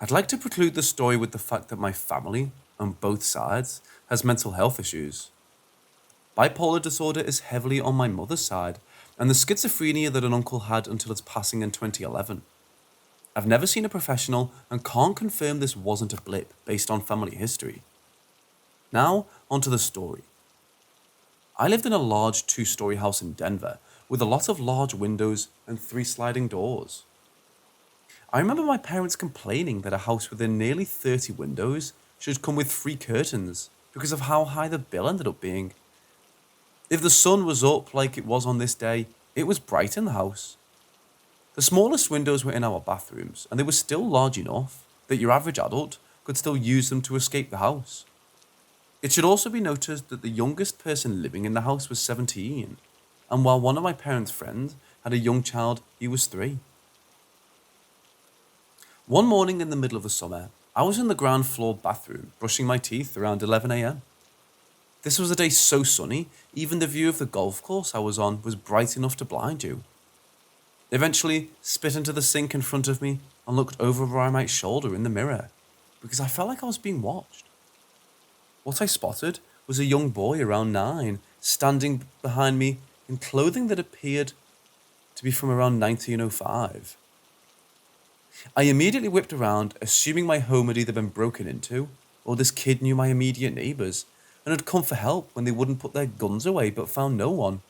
I'd like to preclude the story with the fact that my family, on both sides, has mental health issues. Bipolar disorder is heavily on my mother's side, and the schizophrenia that an uncle had until its passing in 2011. I've never seen a professional and can't confirm this wasn't a blip based on family history. Now, onto the story. I lived in a large 2-story house in Denver with a lot of large windows and 3 sliding doors. I remember my parents complaining that a house with nearly 30 windows should come with 3 curtains because of how high the bill ended up being. If the sun was up like it was on this day, it was bright in the house. The smallest windows were in our bathrooms, and they were still large enough that your average adult could still use them to escape the house. It should also be noted that the youngest person living in the house was 17, and while one of my parents' friends had a young child, he was 3. One morning in the middle of the summer, I was in the ground floor bathroom brushing my teeth around 11 a.m. This was a day so sunny, even the view of the golf course I was on was bright enough to blind you. Eventually, spit into the sink in front of me and looked over my shoulder in the mirror because I felt like I was being watched. What I spotted was a young boy around 9 standing behind me in clothing that appeared to be from around 1905. I immediately whipped around, assuming my home had either been broken into or this kid knew my immediate neighbours and had come for help when they wouldn't put their guns away but found no one.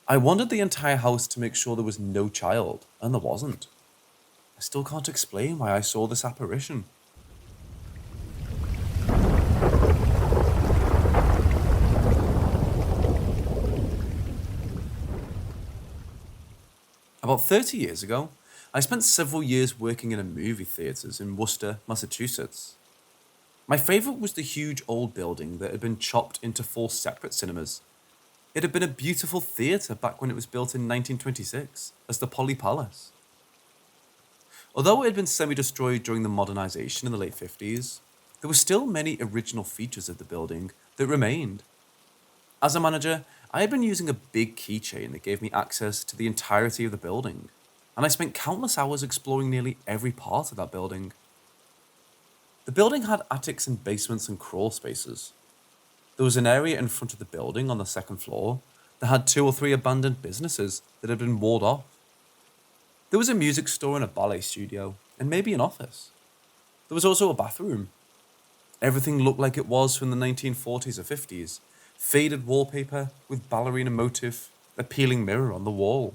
I wandered the entire house to make sure there was no child, and there wasn't. I still can't explain why I saw this apparition. About 30 years ago, I spent several years working in a movie theatres in Worcester, Massachusetts. My favourite was the huge old building that had been chopped into 4 separate cinemas. It had been a beautiful theatre back when it was built in 1926 as the Poly Palace. Although it had been semi-destroyed during the modernisation in the late 50s, there were still many original features of the building that remained. As a manager, I had been using a big keychain that gave me access to the entirety of the building, and I spent countless hours exploring nearly every part of that building. The building had attics and basements and crawl spaces. There was an area in front of the building on the 2nd floor that had 2 or 3 abandoned businesses that had been walled off. There was a music store and a ballet studio, and maybe an office. There was also a bathroom. Everything looked like it was from the 1940s or 50s. Faded wallpaper with ballerina motif, a peeling mirror on the wall.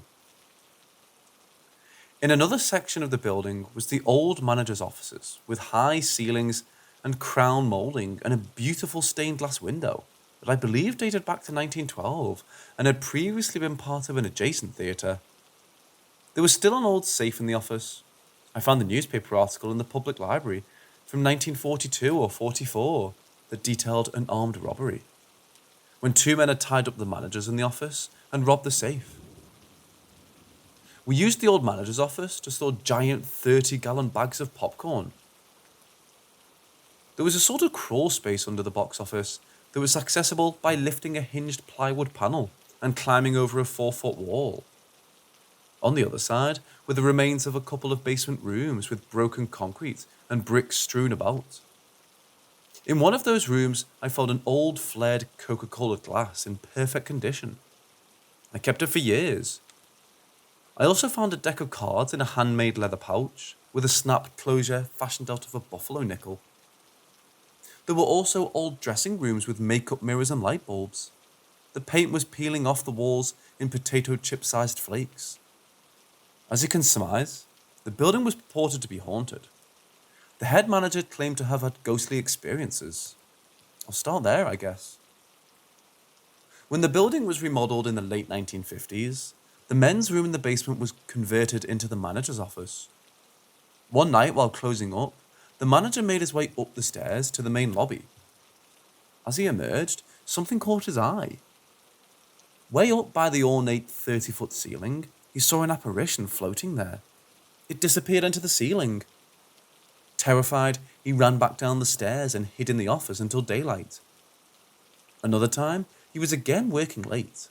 In another section of the building was the old manager's offices, with high ceilings and crown moulding and a beautiful stained glass window that I believe dated back to 1912 and had previously been part of an adjacent theatre. There was still an old safe in the office. I found a newspaper article in the public library from 1942 or 44 that detailed an armed robbery, when two men had tied up the managers in the office and robbed the safe. We used the old manager's office to store giant 30-gallon bags of popcorn. There was a sort of crawl space under the box office that was accessible by lifting a hinged plywood panel and climbing over a 4-foot wall. On the other side were the remains of a couple of basement rooms with broken concrete and bricks strewn about. In one of those rooms, I found an old flared Coca-Cola glass in perfect condition. I kept it for years. I also found a deck of cards in a handmade leather pouch with a snapped closure fashioned out of a buffalo nickel. There were also old dressing rooms with makeup mirrors and light bulbs. The paint was peeling off the walls in potato chip-sized flakes. As you can surmise, the building was purported to be haunted. The head manager claimed to have had ghostly experiences. I'll start there, I guess. When the building was remodeled in the late 1950s, the men's room in the basement was converted into the manager's office. One night, while closing up, the manager made his way up the stairs to the main lobby. As he emerged, something caught his eye. Way up by the ornate 30-foot ceiling, he saw an apparition floating there. It disappeared into the ceiling. Terrified, he ran back down the stairs and hid in the office until daylight. Another time, he was again working late.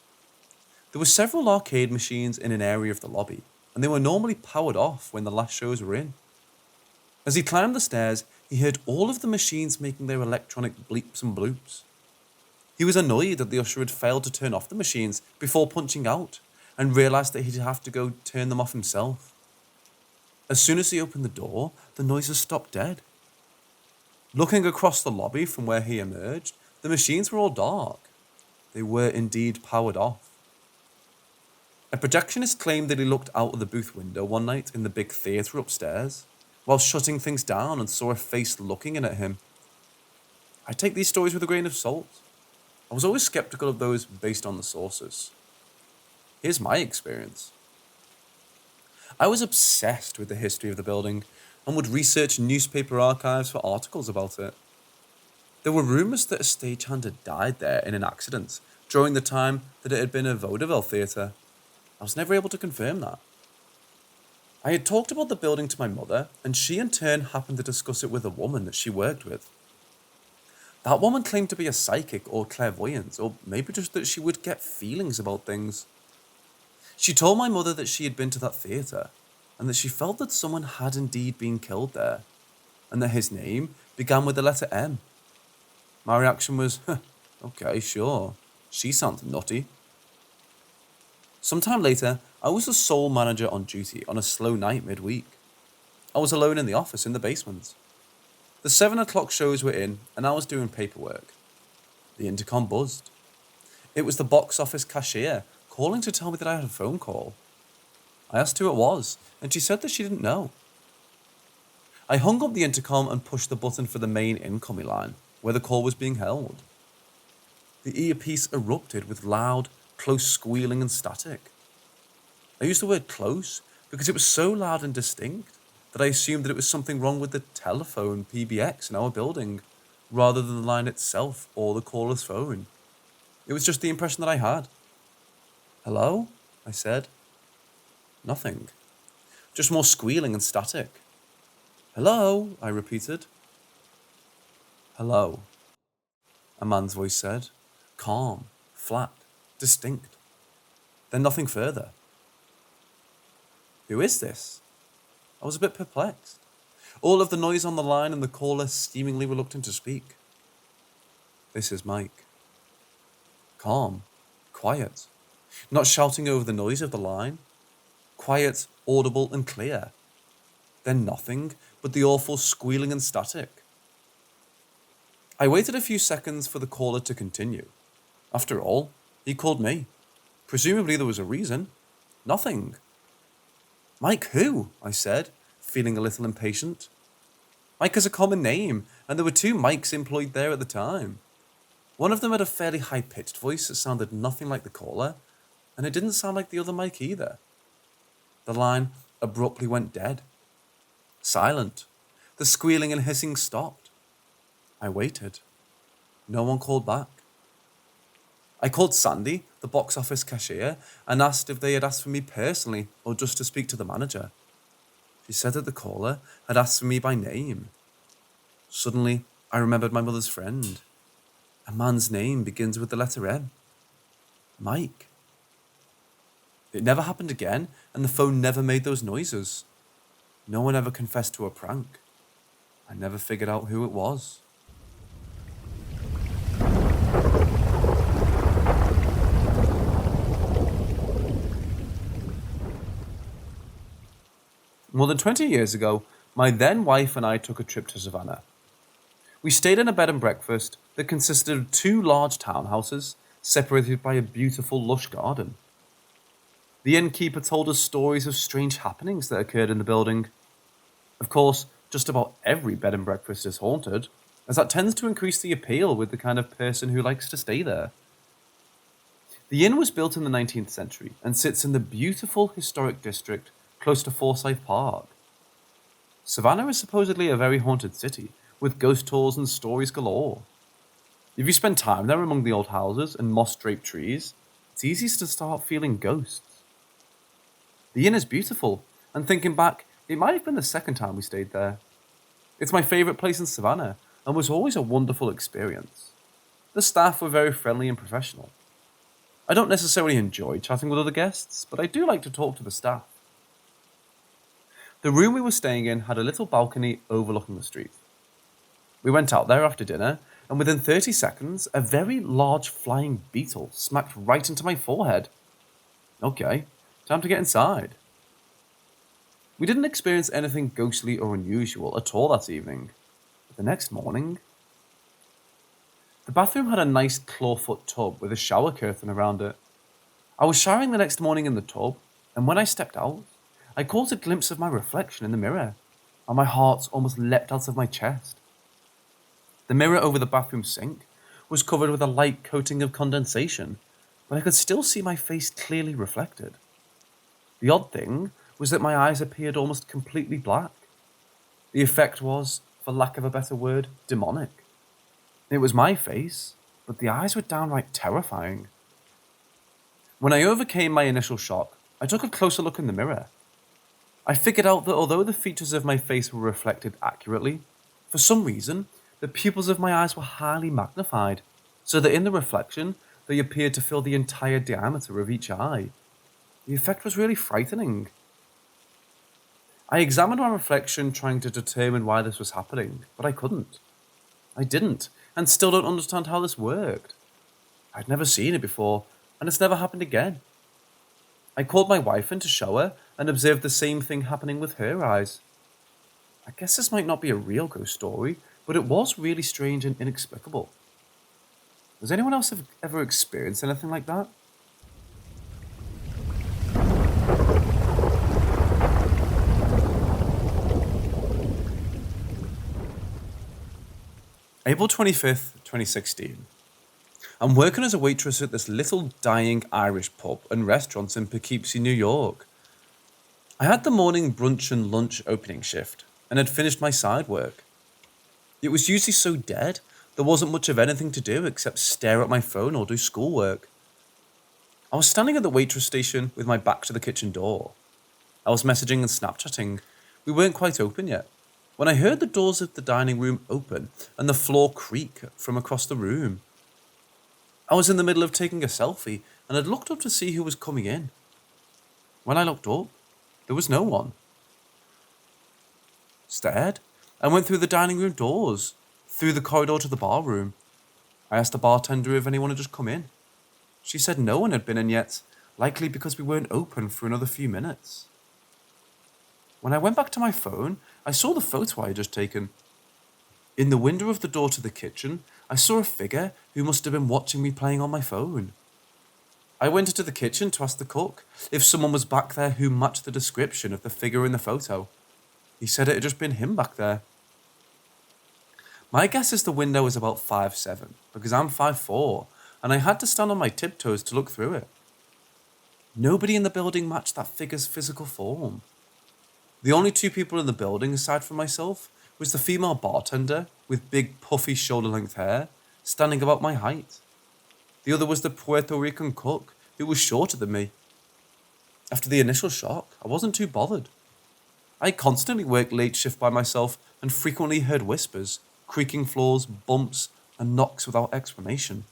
There were several arcade machines in an area of the lobby, and they were normally powered off when the last shows were in. As he climbed the stairs, he heard all of the machines making their electronic bleeps and bloops. He was annoyed that the usher had failed to turn off the machines before punching out, and realised that he'd have to go turn them off himself. As soon as he opened the door, the noises stopped dead. Looking across the lobby from where he emerged, the machines were all dark. They were indeed powered off. A projectionist claimed that he looked out of the booth window one night in the big theatre upstairs, while shutting things down, and saw a face looking in at him. I take these stories with a grain of salt. I was always skeptical of those based on the sources. Here's my experience. I was obsessed with the history of the building and would research newspaper archives for articles about it. There were rumours that a stagehand had died there in an accident during the time that it had been a vaudeville theatre. I was never able to confirm that. I had talked about the building to my mother, and she in turn happened to discuss it with a woman that she worked with. That woman claimed to be a psychic or clairvoyant, or maybe just that she would get feelings about things. She told my mother that she had been to that theatre, and that she felt that someone had indeed been killed there, and that his name began with the letter M. My reaction was, okay, sure, she sounds nutty. Sometime later, I was the sole manager on duty on a slow night midweek. I was alone in the office in the basement. The 7 o'clock shows were in, and I was doing paperwork. The intercom buzzed. It was the box office cashier calling to tell me that I had a phone call. I asked who it was, and she said that she didn't know. I hung up the intercom and pushed the button for the main incoming line, where the call was being held. The earpiece erupted with loud, close squealing and static. I used the word close because it was so loud and distinct that I assumed that it was something wrong with the telephone PBX in our building, rather than the line itself or the caller's phone. It was just the impression that I had. "Hello?" I said. Nothing. Just more squealing and static. "Hello?" I repeated. "Hello," a man's voice said, calm, flat, distinct. Then nothing further. Who is this? I was a bit perplexed. All of the noise on the line and the caller seemingly reluctant to speak. "This is Mike." Calm, quiet, not shouting over the noise of the line. Quiet, audible and clear. Then nothing but the awful squealing and static. I waited a few seconds for the caller to continue. After all, he called me. Presumably there was a reason. Nothing. Mike who? I said, feeling a little impatient. Mike is a common name, and there were two Mikes employed there at the time. One of them had a fairly high-pitched voice that sounded nothing like the caller, and it didn't sound like the other Mike either. The line abruptly went dead. Silent. The squealing and hissing stopped. I waited. No one called back. I called Sandy, the box office cashier, and asked if they had asked for me personally or just to speak to the manager. She said that the caller had asked for me by name. Suddenly, I remembered my mother's friend. A man's name begins with the letter M. Mike. It never happened again, and the phone never made those noises. No one ever confessed to a prank. I never figured out who it was. More than 20 years ago, my then wife and I took a trip to Savannah. We stayed in a bed and breakfast that consisted of two large townhouses separated by a beautiful lush garden. The innkeeper told us stories of strange happenings that occurred in the building. Of course, just about every bed and breakfast is haunted, as that tends to increase the appeal with the kind of person who likes to stay there. The inn was built in the 19th century and sits in the beautiful historic district close to Forsyth Park. Savannah is supposedly a very haunted city, with ghost tours and stories galore. If you spend time there among the old houses and moss-draped trees, it's easy to start feeling ghosts. The inn is beautiful, and thinking back, it might have been the second time we stayed there. It's my favourite place in Savannah, and was always a wonderful experience. The staff were very friendly and professional. I don't necessarily enjoy chatting with other guests, but I do like to talk to the staff. The room we were staying in had a little balcony overlooking the street. We went out there after dinner, and within 30 seconds, a very large flying beetle smacked right into my forehead. Okay, time to get inside. We didn't experience anything ghostly or unusual at all that evening. But the next morning, the bathroom had a nice clawfoot tub with a shower curtain around it. I was showering the next morning in the tub, and when I stepped out, I caught a glimpse of my reflection in the mirror, and my heart almost leapt out of my chest. The mirror over the bathroom sink was covered with a light coating of condensation, but I could still see my face clearly reflected. The odd thing was that my eyes appeared almost completely black. The effect was, for lack of a better word, demonic. It was my face, but the eyes were downright terrifying. When I overcame my initial shock, I took a closer look in the mirror. I figured out that although the features of my face were reflected accurately, for some reason, the pupils of my eyes were highly magnified, so that in the reflection, they appeared to fill the entire diameter of each eye. The effect was really frightening. I examined my reflection trying to determine why this was happening, but I couldn't. I didn't, and still don't understand how this worked. I'd never seen it before, and it's never happened again. I called my wife in to show her and observed the same thing happening with her eyes. I guess this might not be a real ghost story, but it was really strange and inexplicable. Has anyone else ever experienced anything like that? April 25th, 2016. I'm working as a waitress at this little dying Irish pub and restaurant in Poughkeepsie, New York. I had the morning brunch and lunch opening shift and had finished my side work. It was usually so dead, there wasn't much of anything to do except stare at my phone or do schoolwork. I was standing at the waitress station with my back to the kitchen door. I was messaging and Snapchatting. We weren't quite open yet, when I heard the doors of the dining room open and the floor creak from across the room. I was in the middle of taking a selfie and had looked up to see who was coming in. When I looked up, there was no one. Stared. I went through the dining room doors, through the corridor to the bar room. I asked the bartender if anyone had just come in. She said no one had been in yet, likely because we weren't open for another few minutes. When I went back to my phone, I saw the photo I had just taken. In the window of the door to the kitchen, I saw a figure who must have been watching me playing on my phone. I went into the kitchen to ask the cook if someone was back there who matched the description of the figure in the photo. He said it had just been him back there. My guess is the window is about 5'7", because I'm 5'4", and I had to stand on my tiptoes to look through it. Nobody in the building matched that figure's physical form. The only two people in the building aside from myself was the female bartender with big puffy shoulder-length hair, standing about my height. The other was the Puerto Rican cook, who was shorter than me. After the initial shock, I wasn't too bothered. I constantly worked late shift by myself and frequently heard whispers, creaking floors, bumps, and knocks without explanation.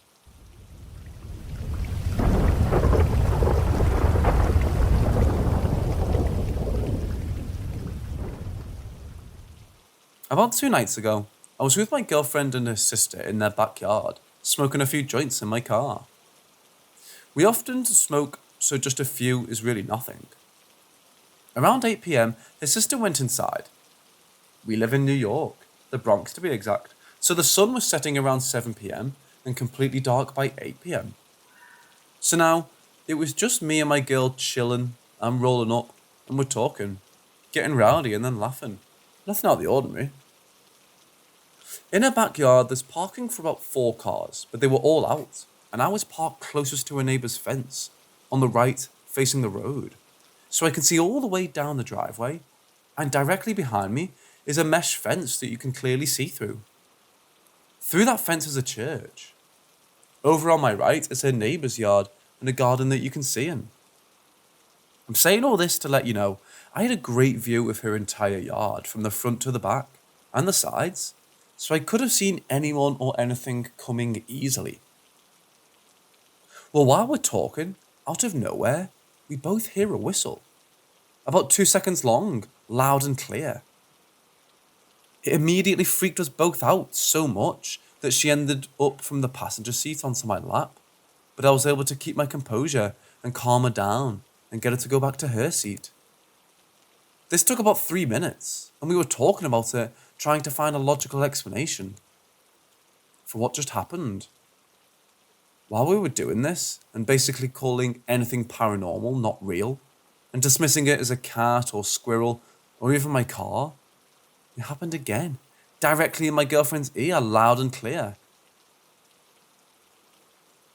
About 2 nights ago, I was with my girlfriend and her sister in their backyard, smoking a few joints in my car. We often smoke, so just a few is really nothing. Around 8 p.m, her sister went inside. We live in New York, the Bronx to be exact, so the sun was setting around 7 p.m. and completely dark by 8 p.m. So now, it was just me and my girl chilling and rolling up, and we're talking, getting rowdy and then laughing. Nothing out of the ordinary. In her backyard, there's parking for about 4 cars, but they were all out, and I was parked closest to a neighbour's fence, on the right, facing the road, so I can see all the way down the driveway, and directly behind me is a mesh fence that you can clearly see through. Through that fence is a church. Over on my right is her neighbour's yard and a garden that you can see in. I'm saying all this to let you know, I had a great view of her entire yard from the front to the back, and the sides, so I could have seen anyone or anything coming easily. Well, while we're talking, out of nowhere, we both hear a whistle. About 2 seconds long, loud and clear. It immediately freaked us both out so much that she ended up from the passenger seat onto my lap, but I was able to keep my composure and calm her down and get her to go back to her seat. This took about 3 minutes, and we were talking about it, trying to find a logical explanation for what just happened. While we were doing this, and basically calling anything paranormal not real, and dismissing it as a cat or squirrel, or even my car, it happened again, directly in my girlfriend's ear, loud and clear.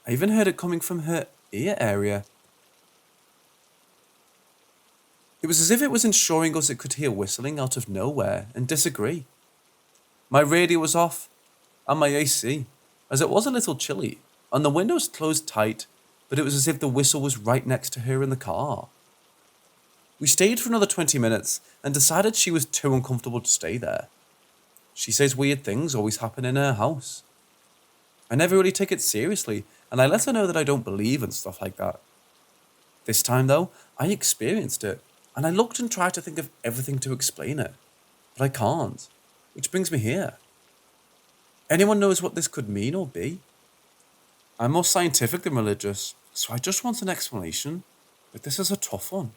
I even heard it coming from her ear area. It was as if it was ensuring us it could hear whistling out of nowhere and disagree. My radio was off, and my AC, as it was a little chilly, and the windows closed tight, but it was as if the whistle was right next to her in the car. We stayed for another 20 minutes and decided she was too uncomfortable to stay there. She says weird things always happen in her house. I never really take it seriously, and I let her know that I don't believe in stuff like that. This time though, I experienced it, and I looked and tried to think of everything to explain it, but I can't, which brings me here. Anyone knows what this could mean or be? I'm more scientific than religious, so I just want an explanation, but this is a tough one.